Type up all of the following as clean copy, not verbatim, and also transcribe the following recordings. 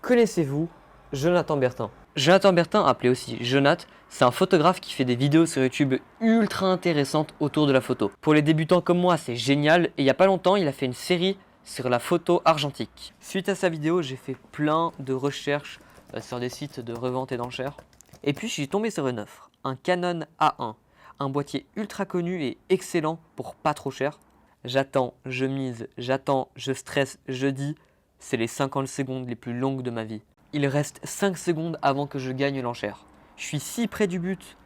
Connaissez-vous Jonathan Bertin? Jonathan Bertin, appelé aussi Jonath, c'est un photographe qui fait des vidéos sur YouTube ultra intéressantes autour de la photo. Pour les débutants comme moi, c'est génial, et il n'y a pas longtemps, il a fait une série sur la photo argentique. Suite à sa vidéo, j'ai fait plein de recherches sur des sites de revente et d'enchères. Et puis je suis tombé sur une offre, un Canon A1, un boîtier ultra connu et excellent pour pas trop cher. J'attends, je mise, j'attends, je stresse, je dis, c'est les 50 secondes les plus longues de ma vie. Il reste 5 secondes avant que je gagne l'enchère. Je suis si près du but.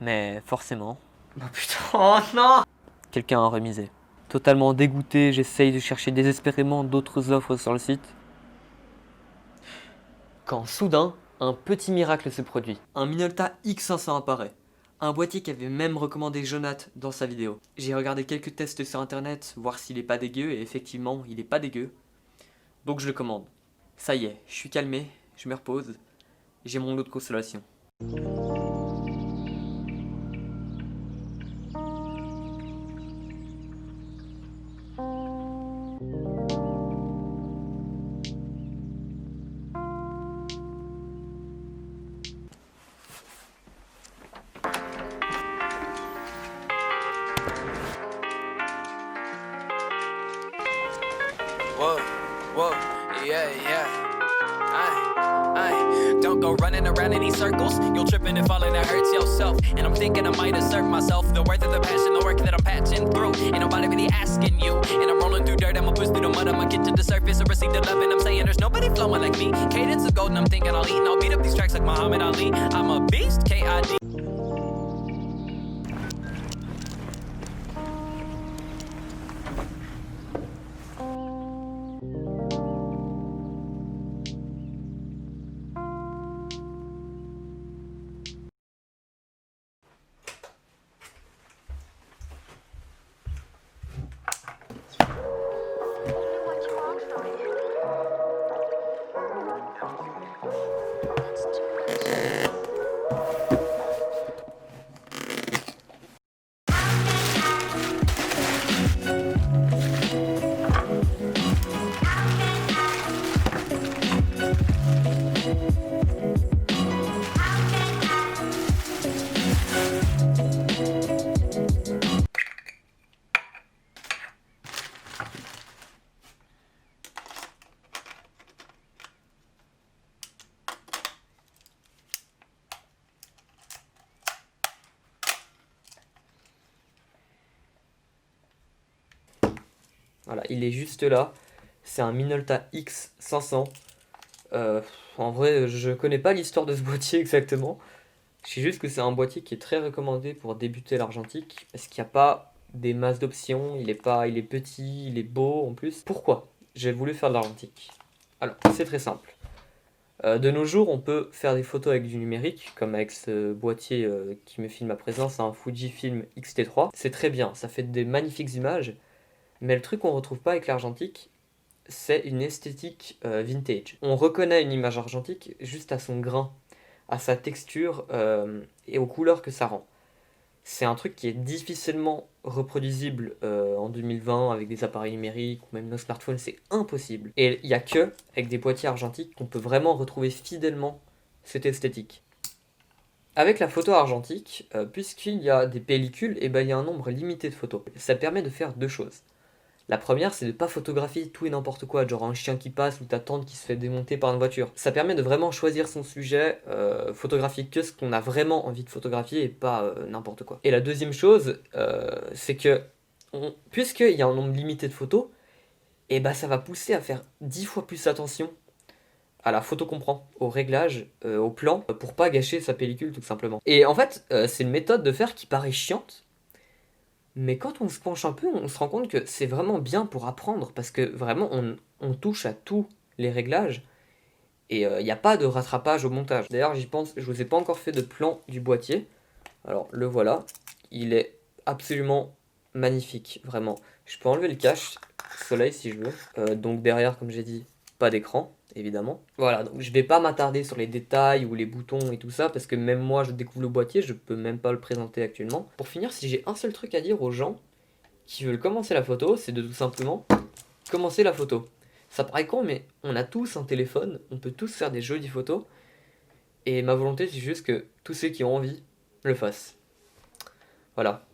Mais forcément... Oh putain, oh non! Quelqu'un a remisé. Totalement dégoûté, j'essaye de chercher désespérément d'autres offres sur le site. Quand soudain, un petit miracle se produit. Un Minolta X500 apparaît. Un boîtier qu'avait même recommandé Jonath dans sa vidéo. J'ai regardé quelques tests sur internet, voir s'il est pas dégueu, et effectivement, il est pas dégueu. Donc je le commande. Ça y est, je suis calmé, je me repose, j'ai mon lot de consolation. Whoa, whoa, yeah, yeah. Don't go running around in these circles. You'll trip and fall and it hurts yourself. And I'm thinking I might assert myself. The worth of the passion, the work that I'm patching through. Ain't nobody really asking you. And I'm rolling through dirt, I'ma push through the mud. I'ma get to the surface and receive the love. And I'm saying there's nobody flowing like me. Cadence is golden, I'm thinking I'll eat. And I'll beat up these tracks like Muhammad Ali. I'm a beast, K.I.D. Voilà, il est juste là. C'est un Minolta X500. En vrai, je connais pas l'histoire de ce boîtier exactement. Je sais juste que c'est un boîtier qui est très recommandé pour débuter l'argentique. Parce qu'il n'y a pas des masses d'options. Il est petit, il est beau en plus. Pourquoi j'ai voulu faire de l'argentique? Alors, c'est très simple. De nos jours, on peut faire des photos avec du numérique, comme avec ce boîtier qui me filme à présent, c'est un Fujifilm X-T3. C'est très bien, ça fait des magnifiques images. Mais le truc qu'on retrouve pas avec l'argentique, c'est une esthétique vintage. On reconnaît une image argentique juste à son grain, à sa texture et aux couleurs que ça rend. C'est un truc qui est difficilement reproduisible en 2020 avec des appareils numériques ou même nos smartphones, c'est impossible. Et il n'y a que avec des boîtiers argentiques qu'on peut vraiment retrouver fidèlement cette esthétique. Avec la photo argentique, puisqu'il y a des pellicules, et il y a un nombre limité de photos. Ça permet de faire deux choses. La première, c'est de ne pas photographier tout et n'importe quoi, genre un chien qui passe ou ta tante qui se fait démonter par une voiture. Ça permet de vraiment choisir son sujet, photographier que ce qu'on a vraiment envie de photographier et pas n'importe quoi. Et la deuxième chose, c'est que, puisqu'il y a un nombre limité de photos, et ça va pousser à faire 10 fois plus attention à la photo qu'on prend, au réglage, au plan, pour pas gâcher sa pellicule tout simplement. Et en fait, c'est une méthode de faire qui paraît chiante, mais quand on se penche un peu, on se rend compte que c'est vraiment bien pour apprendre, parce que vraiment, on touche à tous les réglages, et il n'y a pas de rattrapage au montage. D'ailleurs, j'y pense, je vous ai pas encore fait de plan du boîtier. Alors, le voilà, il est absolument magnifique, vraiment. Je peux enlever le cache soleil si je veux. Donc derrière, comme j'ai dit, pas d'écran, évidemment. Voilà, donc je vais pas m'attarder sur les détails ou les boutons et tout ça, parce que même moi je découvre le boîtier, je peux même pas le présenter actuellement. Pour finir, si j'ai un seul truc à dire aux gens qui veulent commencer la photo, c'est de tout simplement commencer la photo. Ça paraît con, mais on a tous un téléphone, on peut tous faire des jolies photos. Et ma volonté, c'est juste que tous ceux qui ont envie le fassent. Voilà.